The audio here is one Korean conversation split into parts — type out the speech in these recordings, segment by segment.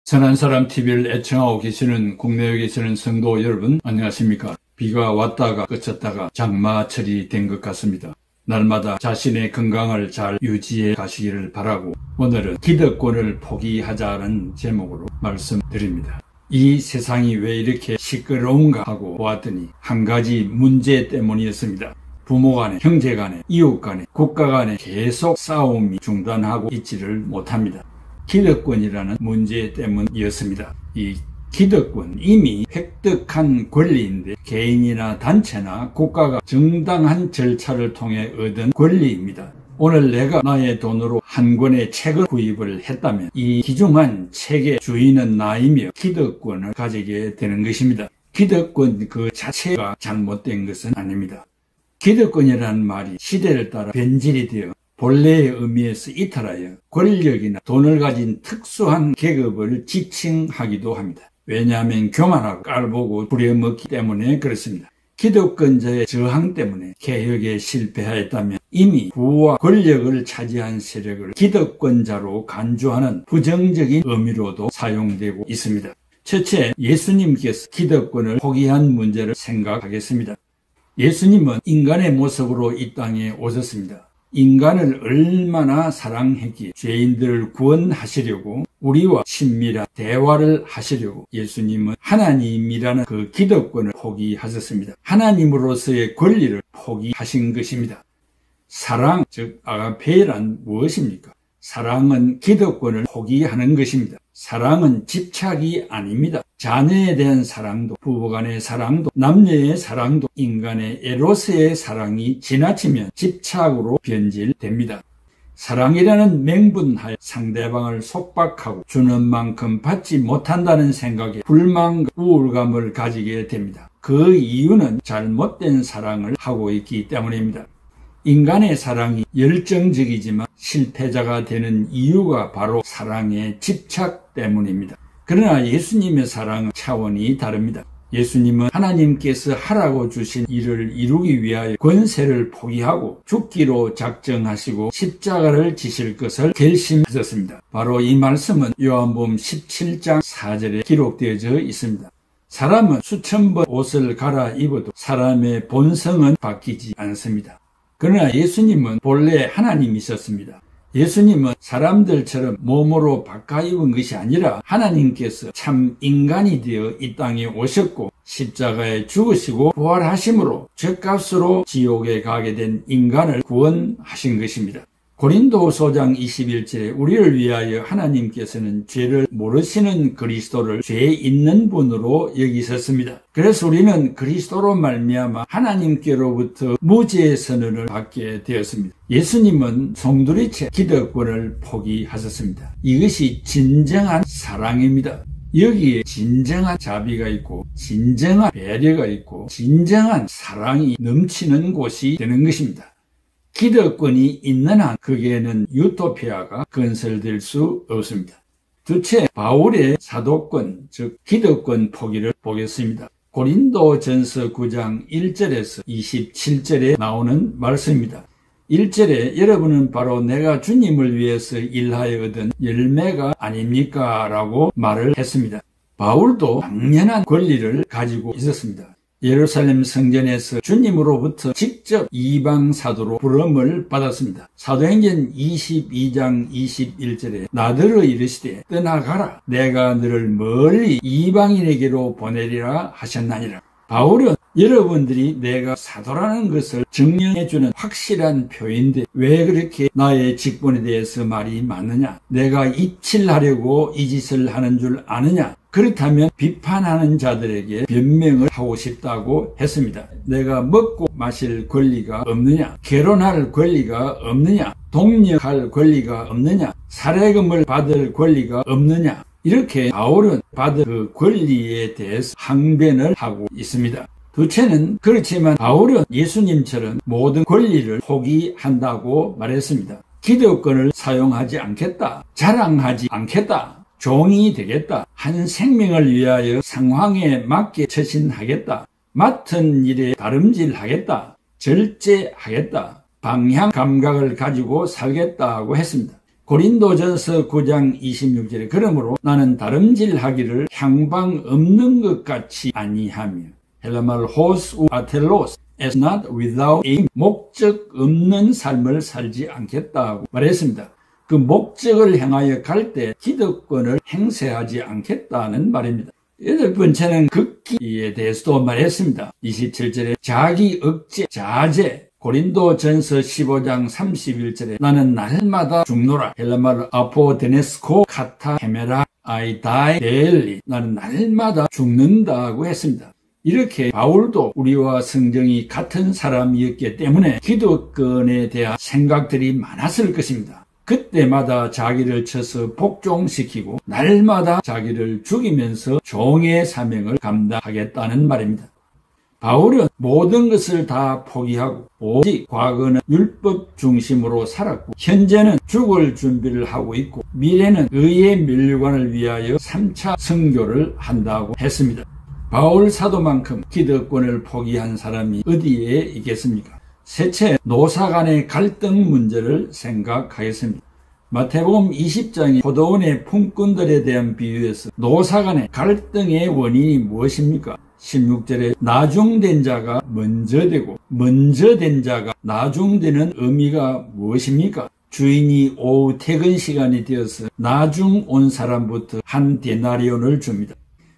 선한 사람 TV를 애청하고 계시는 국내에 계시는 성도 여러분, 안녕하십니까? 비가 왔다가 그쳤다가 장마철이 된 것 같습니다. 날마다 자신의 건강을 잘 유지해 가시기를 바라고 오늘은 기득권을 포기하자는 제목으로 말씀드립니다. 이 세상이 왜 이렇게 시끄러운가 하고 보았더니 한 가지 문제 때문이었습니다. 부모 간에, 형제 간에, 이웃 간에, 국가 간에 계속 싸움이 중단하고 있지를 못합니다. 기득권이라는 문제 때문이었습니다. 이 기득권, 이미 획득한 권리인데 개인이나 단체나 국가가 정당한 절차를 통해 얻은 권리입니다. 오늘 내가 나의 돈으로 한 권의 책을 구입을 했다면 이 귀중한 책의 주인은 나이며 기득권을 가지게 되는 것입니다. 기득권 그 자체가 잘못된 것은 아닙니다. 기득권이라는 말이 시대를 따라 변질이 되어 본래의 의미에서 이탈하여 권력이나 돈을 가진 특수한 계급을 지칭하기도 합니다. 왜냐하면 교만하고 깔보고 부려먹기 때문에 그렇습니다. 기득권자의 저항 때문에 개혁에 실패하였다면 이미 부와 권력을 차지한 세력을 기득권자로 간주하는 부정적인 의미로도 사용되고 있습니다. 첫째, 예수님께서 기득권을 포기한 문제를 생각하겠습니다. 예수님은 인간의 모습으로 이 땅에 오셨습니다. 인간을 얼마나 사랑했기에 죄인들을 구원하시려고 우리와 친밀한 대화를 하시려고 예수님은 하나님이라는 그 기득권을 포기하셨습니다. 하나님으로서의 권리를 포기하신 것입니다. 사랑, 즉 아가페란 무엇입니까? 사랑은 기득권을 포기하는 것입니다. 사랑은 집착이 아닙니다. 자녀에 대한 사랑도, 부부간의 사랑도, 남녀의 사랑도, 인간의 에로스의 사랑이 지나치면 집착으로 변질됩니다. 사랑이라는 맹분하에 상대방을 속박하고 주는 만큼 받지 못한다는 생각에 불만과 우울감을 가지게 됩니다. 그 이유는 잘못된 사랑을 하고 있기 때문입니다. 인간의 사랑이 열정적이지만 실패자가 되는 이유가 바로 사랑의 집착 때문입니다. 그러나 예수님의 사랑은 차원이 다릅니다. 예수님은 하나님께서 하라고 주신 일을 이루기 위하여 권세를 포기하고 죽기로 작정하시고 십자가를 지실 것을 결심하셨습니다. 바로 이 말씀은 요한복음 17장 4절에 기록되어져 있습니다. 사람은 수천 번 옷을 갈아입어도 사람의 본성은 바뀌지 않습니다. 그러나 예수님은 본래 하나님이셨습니다. 예수님은 사람들처럼 몸으로 바꿔 입은 것이 아니라 하나님께서 참 인간이 되어 이 땅에 오셨고 십자가에 죽으시고 부활하심으로 죗값으로 지옥에 가게 된 인간을 구원하신 것입니다. 고린도후서 5장 21절에 우리를 위하여 하나님께서는 죄를 모르시는 그리스도를 죄 있는 분으로 여기셨습니다. 그래서 우리는 그리스도로 말미암아 하나님께로부터 무죄의 선언을 받게 되었습니다. 예수님은 송두리째 기득권을 포기하셨습니다. 이것이 진정한 사랑입니다. 여기에 진정한 자비가 있고 진정한 배려가 있고 진정한 사랑이 넘치는 곳이 되는 것입니다. 기득권이 있는 한 거기에는 유토피아가 건설될 수 없습니다. 둘째, 바울의 사도권, 즉 기득권 포기를 보겠습니다. 고린도전서 9장 1절에서 27절에 나오는 말씀입니다. 1절에 여러분은 바로 내가 주님을 위해서 일하여 얻은 열매가 아닙니까? 라고 말을 했습니다. 바울도 당연한 권리를 가지고 있었습니다. 예루살렘 성전에서 주님으로부터 직접 이방 사도로 부름을 받았습니다. 사도행전 22장 21절에 나더러 이르시되 떠나가라 내가 너를 멀리 이방인에게로 보내리라 하셨나니라. 바울은 여러분들이 내가 사도라는 것을 증명해주는 확실한 표인데 왜 그렇게 나의 직분에 대해서 말이 많느냐? 내가 입칠하려고 이 짓을 하는 줄 아느냐? 그렇다면 비판하는 자들에게 변명을 하고 싶다고 했습니다. 내가 먹고 마실 권리가 없느냐? 결혼할 권리가 없느냐? 독려할 권리가 없느냐? 살해금을 받을 권리가 없느냐? 이렇게 바울은 받을 그 권리에 대해서 항변을 하고 있습니다. 둘째는 그렇지만 바울은 예수님처럼 모든 권리를 포기한다고 말했습니다. 기득권을 사용하지 않겠다. 자랑하지 않겠다. 종이 되겠다. 한 생명을 위하여 상황에 맞게 처신하겠다. 맡은 일에 다름질하겠다. 절제하겠다. 방향 감각을 가지고 살겠다고 했습니다. 고린도전서 9장 26절에 그러므로 나는 다름질하기를 향방 없는 것 같이 아니하며 헬라말 호스 우 아텔로스 as not without aim 목적 없는 삶을 살지 않겠다고 말했습니다. 그 목적을 향하여 갈 때 기득권을 행세하지 않겠다는 말입니다. 여덟 번째는 극기에 대해서도 말했습니다. 27절에 자기 억제, 자제, 고린도전서 15장 31절에 나는 날마다 죽노라. 헬라말로 아포데네스코 카타 헤메라 I die daily. 나는 날마다 죽는다고 했습니다. 이렇게 바울도 우리와 성경이 같은 사람이었기 때문에 기득권에 대한 생각들이 많았을 것입니다. 그때마다 자기를 쳐서 복종시키고 날마다 자기를 죽이면서 종의 사명을 감당하겠다는 말입니다. 바울은 모든 것을 다 포기하고 오직 과거는 율법 중심으로 살았고 현재는 죽을 준비를 하고 있고 미래는 의의 멸관을 위하여 3차 선교를 한다고 했습니다. 바울 사도만큼 기득권을 포기한 사람이 어디에 있겠습니까? 셋째, 노사 간의 갈등 문제를 생각하겠습니다. 마태복음 20장의 포도원의 품꾼들에 대한 비유에서 노사 간의 갈등의 원인이 무엇입니까? 16절에 나중된 자가 먼저 되고 먼저 된 자가 나중되는 의미가 무엇입니까? 주인이 오후 퇴근 시간이 되어서 나중 온 사람부터 한 데나리온을 줍니다.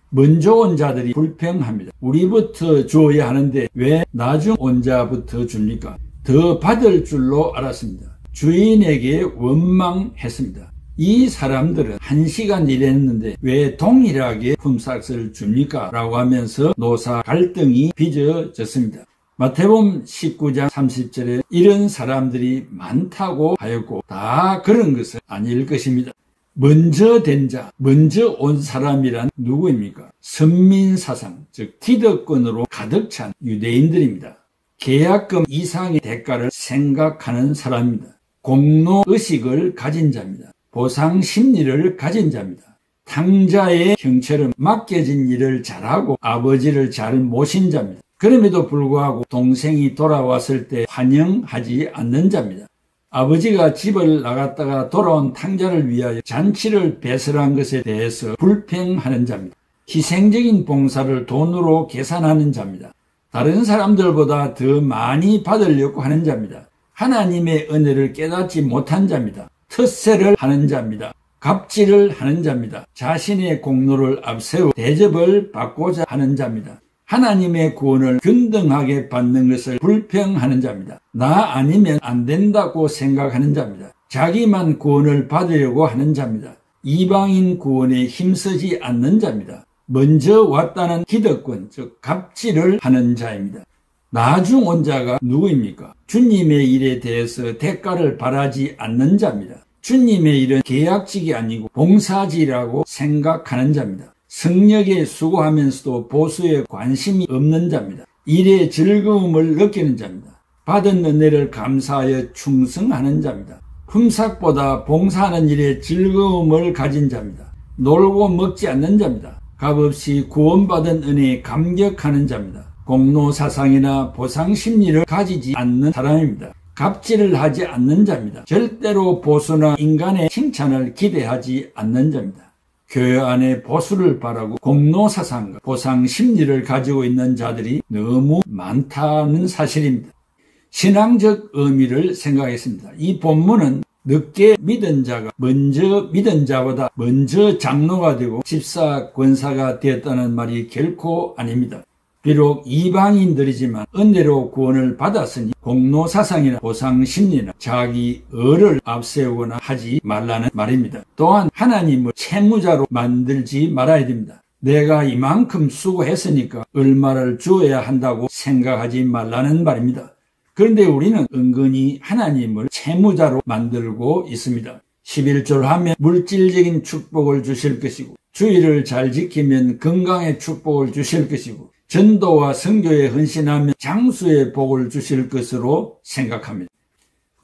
먼저 온 자들이 불평합니다. 우리부터 줘야 하는데 왜 나중 온 자부터 줍니까? 더 받을 줄로 알았습니다. 주인에게 원망했습니다. 이 사람들은 1시간 일했는데 왜 동일하게 품삯을 줍니까? 라고 하면서 노사 갈등이 빚어졌습니다. 마태복음 19장 30절에 이런 사람들이 많다고 하였고 다 그런 것은 아닐 것입니다. 먼저 된 자, 먼저 온 사람이란 누구입니까? 선민사상, 즉 기득권으로 가득 찬 유대인들입니다. 계약금 이상의 대가를 생각하는 사람입니다. 공로의식을 가진 자입니다. 보상심리를 가진 자입니다. 탕자의 형처럼 맡겨진 일을 잘하고 아버지를 잘 모신 자입니다. 그럼에도 불구하고 동생이 돌아왔을 때 환영하지 않는 자입니다. 아버지가 집을 나갔다가 돌아온 탕자를 위하여 잔치를 배설한 것에 대해서 불평하는 자입니다. 희생적인 봉사를 돈으로 계산하는 자입니다. 다른 사람들보다 더 많이 받으려고 하는 자입니다. 하나님의 은혜를 깨닫지 못한 자입니다. 텃세를 하는 자입니다. 갑질을 하는 자입니다. 자신의 공로를 앞세워 대접을 받고자 하는 자입니다. 하나님의 구원을 균등하게 받는 것을 불평하는 자입니다. 나 아니면 안 된다고 생각하는 자입니다. 자기만 구원을 받으려고 하는 자입니다. 이방인 구원에 힘쓰지 않는 자입니다. 먼저 왔다는 기득권, 즉 갑질을 하는 자입니다. 나중 온 자가 누구입니까? 주님의 일에 대해서 대가를 바라지 않는 자입니다. 주님의 일은 계약직이 아니고 봉사지라고 생각하는 자입니다. 성역에 수고하면서도 보수에 관심이 없는 자입니다. 일의 즐거움을 느끼는 자입니다. 받은 은혜를 감사하여 충성하는 자입니다. 품삯보다 봉사하는 일에 즐거움을 가진 자입니다. 놀고 먹지 않는 자입니다. 값없이 구원받은 은혜에 감격하는 자입니다. 공로사상이나 보상심리를 가지지 않는 사람입니다. 갑질을 하지 않는 자입니다. 절대로 보수나 인간의 칭찬을 기대하지 않는 자입니다. 교회 안에 보수를 바라고 공로사상과 보상심리를 가지고 있는 자들이 너무 많다는 사실입니다. 신앙적 의미를 생각했습니다. 이 본문은 늦게 믿은 자가 먼저 믿은 자보다 먼저 장로가 되고 집사 권사가 되었다는 말이 결코 아닙니다. 비록 이방인들이지만 은혜로 구원을 받았으니 공로사상이나 보상심리나 자기 의를 앞세우거나 하지 말라는 말입니다. 또한 하나님을 채무자로 만들지 말아야 됩니다. 내가 이만큼 수고했으니까 얼마를 주어야 한다고 생각하지 말라는 말입니다. 그런데 우리는 은근히 하나님을 채무자로 만들고 있습니다. 11조를 하면 물질적인 축복을 주실 것이고 주의를 잘 지키면 건강의 축복을 주실 것이고 전도와 선교에 헌신하면 장수의 복을 주실 것으로 생각합니다.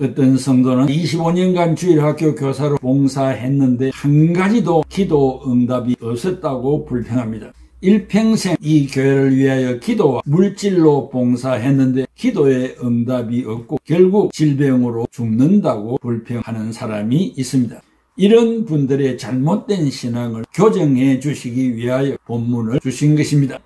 어떤 성도는 25년간 주일학교 교사로 봉사했는데 한 가지도 기도 응답이 없었다고 불평합니다. 일평생 이 교회를 위하여 기도와 물질로 봉사했는데 기도에 응답이 없고 결국 질병으로 죽는다고 불평하는 사람이 있습니다. 이런 분들의 잘못된 신앙을 교정해 주시기 위하여 본문을 주신 것입니다.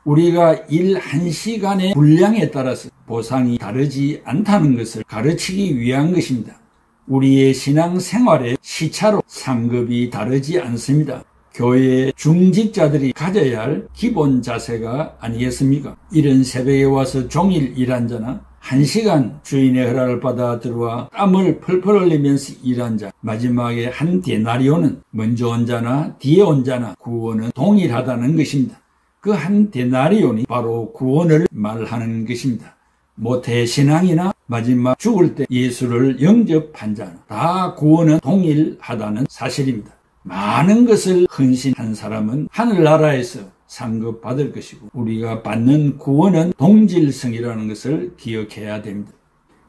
우리가 일 1시간의 분량에 따라서 보상이 다르지 않다는 것을 가르치기 위한 것입니다. 우리의 신앙생활의 시차로 상급이 다르지 않습니다. 교회의 중직자들이 가져야 할 기본 자세가 아니겠습니까? 이른 새벽에 와서 종일 일한 자나 1시간 주인의 허락을 받아 들어와 땀을 펄펄 흘리면서 일한 자, 마지막에 한 데나리온은 먼저 온 자나 뒤에 온 자나 구원은 동일하다는 것입니다. 그 한 데나리온이 바로 구원을 말하는 것입니다. 모태신앙이나 마지막 죽을 때 예수를 영접한 자는 다 구원은 동일하다는 사실입니다. 많은 것을 헌신한 사람은 하늘나라에서 상급받을 것이고 우리가 받는 구원은 동질성이라는 것을 기억해야 됩니다.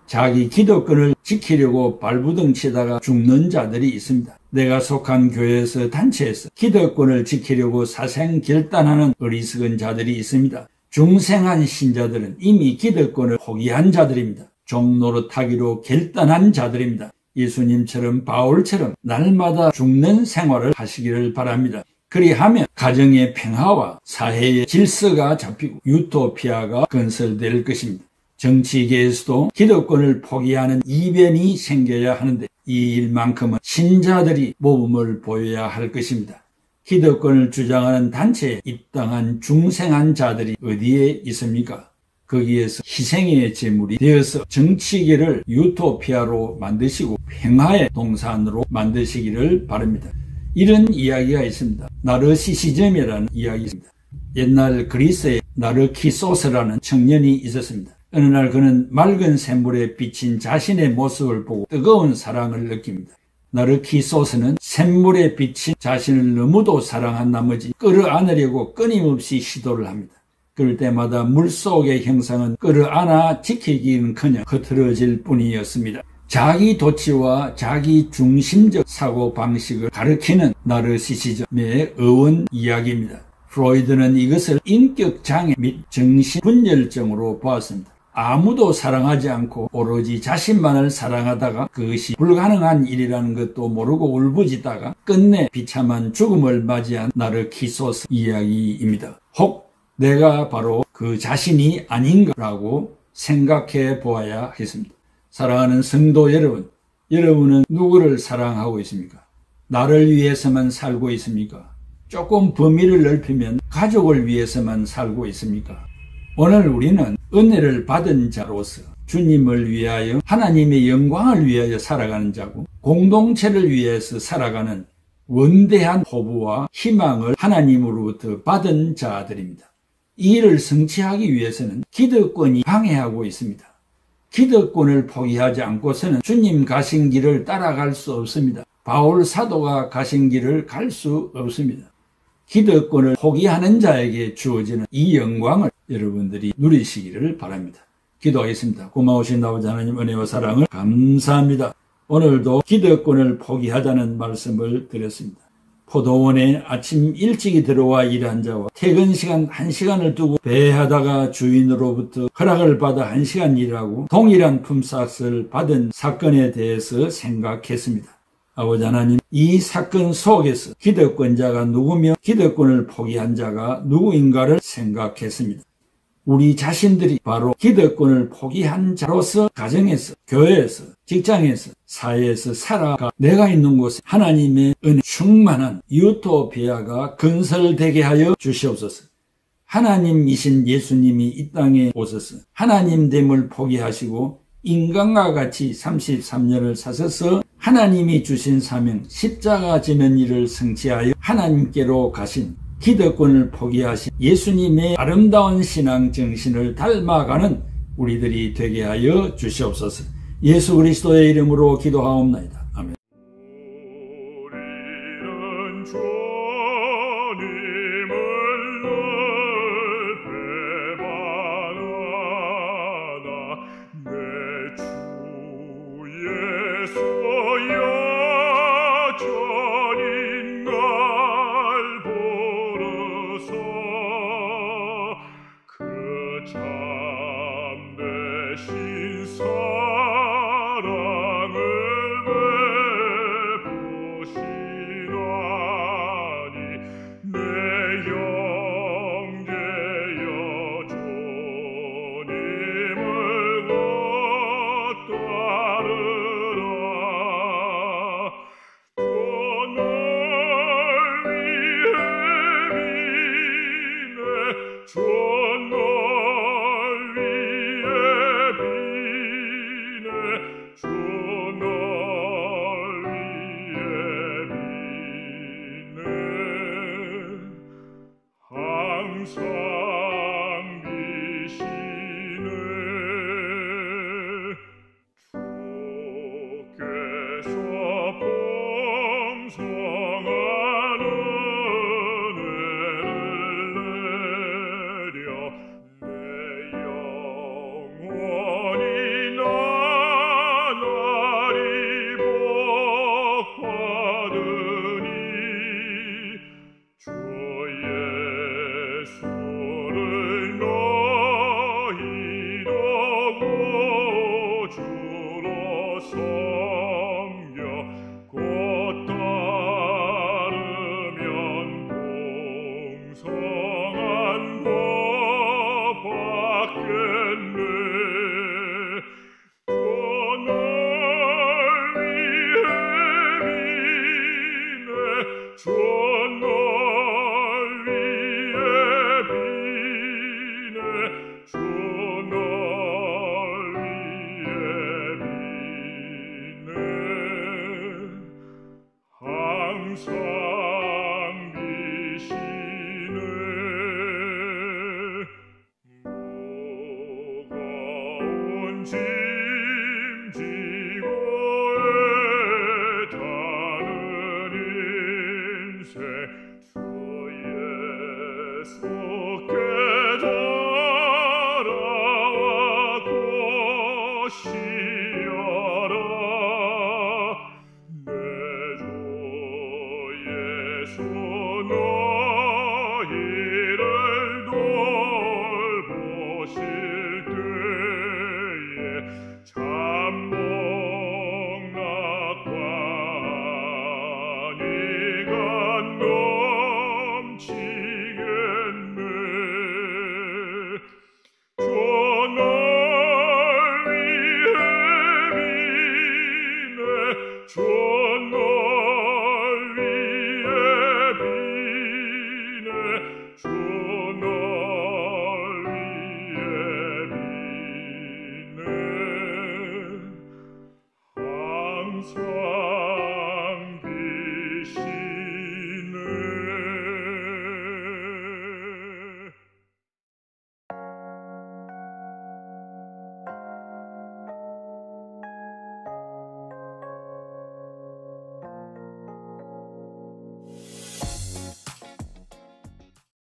자기 기득권을 지키려고 발부둥치다가 죽는 자들이 있습니다. 내가 속한 교회에서 단체에서 기득권을 지키려고 사생결단하는 어리석은 자들이 있습니다. 중생한 신자들은 이미 기득권을 포기한 자들입니다. 종노릇하기로 결단한 자들입니다. 예수님처럼 바울처럼 날마다 죽는 생활을 하시기를 바랍니다. 그리하면 가정의 평화와 사회의 질서가 잡히고 유토피아가 건설될 것입니다. 정치계에서도 기득권을 포기하는 이변이 생겨야 하는데 이 일만큼은 신자들이 모범을 보여야 할 것입니다. 기득권을 주장하는 단체에 입당한 중생한 자들이 어디에 있습니까? 거기에서 희생의 제물이 되어서 정치계를 유토피아로 만드시고 평화의 동산으로 만드시기를 바랍니다. 이런 이야기가 있습니다. 나르시시즘이라는 이야기입니다. 옛날 그리스에 나르키소스라는 청년이 있었습니다. 어느 날 그는 맑은 샘물에 비친 자신의 모습을 보고 뜨거운 사랑을 느낍니다. 나르키소스는 샘물에 비친 자신을 너무도 사랑한 나머지 끌어안으려고 끊임없이 시도를 합니다. 그럴 때마다 물속의 형상은 끌어안아 지키기는커녕 흐트러질 뿐이었습니다. 자기 도취와 자기 중심적 사고방식을 가리키는 나르시시즘의 어원 이야기입니다. 프로이드는 이것을 인격장애 및 정신분열증으로 보았습니다. 아무도 사랑하지 않고 오로지 자신만을 사랑하다가 그것이 불가능한 일이라는 것도 모르고 울부짖다가 끝내 비참한 죽음을 맞이한 나르키소스 이야기입니다. 혹 내가 바로 그 자신이 아닌가라고 생각해 보아야 했습니다. 사랑하는 성도 여러분, 여러분은 누구를 사랑하고 있습니까? 나를 위해서만 살고 있습니까? 조금 범위를 넓히면 가족을 위해서만 살고 있습니까? 오늘 우리는 은혜를 받은 자로서 주님을 위하여 하나님의 영광을 위하여 살아가는 자고 공동체를 위해서 살아가는 원대한 포부와 희망을 하나님으로부터 받은 자들입니다. 이 일을 성취하기 위해서는 기득권이 방해하고 있습니다. 기득권을 포기하지 않고서는 주님 가신 길을 따라갈 수 없습니다. 바울 사도가 가신 길을 갈 수 없습니다. 기득권을 포기하는 자에게 주어지는 이 영광을 여러분들이 누리시기를 바랍니다. 기도하겠습니다. 고마우신 아버지 하나님 은혜와 사랑을 감사합니다. 오늘도 기득권을 포기하자는 말씀을 드렸습니다. 포도원에 아침 일찍이 들어와 일한 자와 퇴근 시간 1시간을 두고 배하다가 주인으로부터 허락을 받아 1시간 일하고 동일한 품삯을 받은 사건에 대해서 생각했습니다. 아버지 하나님, 이 사건 속에서 기득권자가 누구며 기득권을 포기한 자가 누구인가를 생각했습니다. 우리 자신들이 바로 기득권을 포기한 자로서 가정에서, 교회에서, 직장에서, 사회에서 살아가 내가 있는 곳에 하나님의 은혜 충만한 유토피아가 건설되게 하여 주시옵소서. 하나님이신 예수님이 이 땅에 오셔서 하나님됨을 포기하시고 인간과 같이 33년을 사셔서 하나님이 주신 사명 십자가 지는 일을 성취하여 하나님께로 가신 기득권을 포기하신 예수님의 아름다운 신앙 정신을 닮아가는 우리들이 되게 하여 주시옵소서. 예수 그리스도의 이름으로 기도하옵나이다. 아멘. 여전인 날 보러서 주